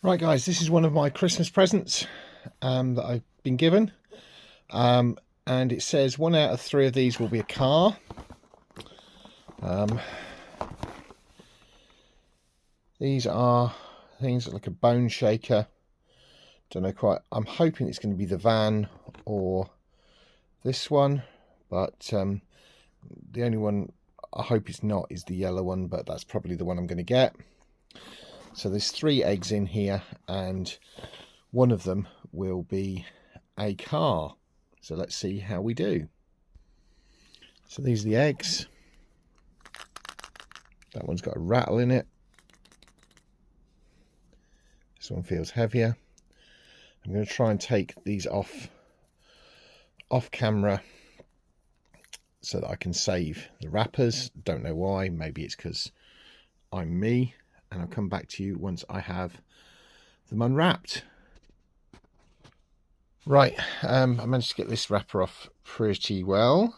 Right guys, this is one of my Christmas presents that I've been given, and it says 1 out of 3 of these will be a car. These are things like a bone shaker. Don't know quite. I'm hoping it's going to be the van or this one, but the only one I hope it's not is the yellow one, but that's probably the one I'm going to get. So there's 3 eggs in here, and one of them will be a car. So let's see how we do. So these are the eggs. That one's got a rattle in it. This one feels heavier. I'm going to try and take these off camera so that I can save the wrappers. Don't know why. Maybe it's because I'm me. And I'll come back to you once I have them unwrapped. Right, I managed to get this wrapper off pretty well.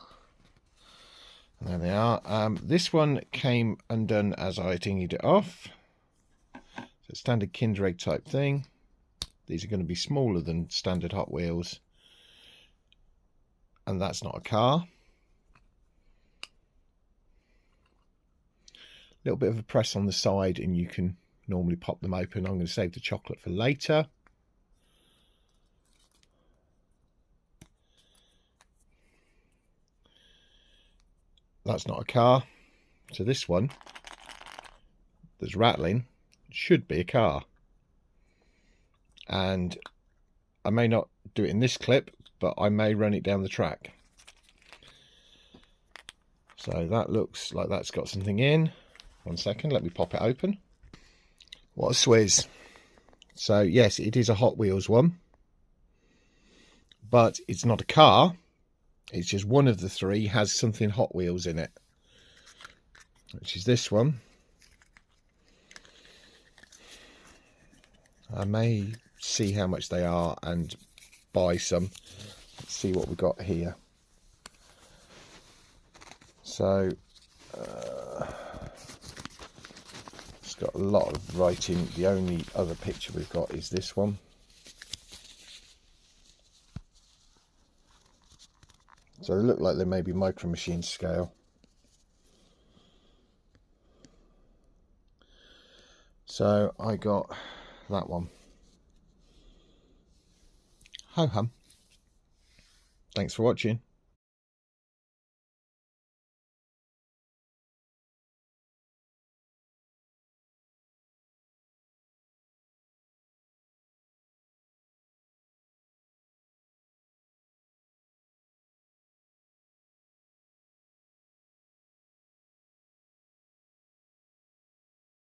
And there they are. This one came undone as I dinged it off. So standard Kinder Egg type thing. These are going to be smaller than standard Hot Wheels. And that's not a car. Little bit of a press on the side and you can normally pop them open. I'm going to save the chocolate for later. That's not a car. So this one that's rattling should be a car. And I may not do it in this clip, but I may run it down the track. So that looks like that's got something in. 1 second, let me pop it open. What a swizz. So yes, it is a Hot Wheels one, but it's not a car. It's just one of the 3 has something Hot Wheels in it, which is this one. I may see how much they are and buy some. Let's see what we got here. So it's got a lot of writing. The only other picture we've got is this one. So they look like they may be Micro Machine scale. So I got that one. Ho hum. Thanks for watching.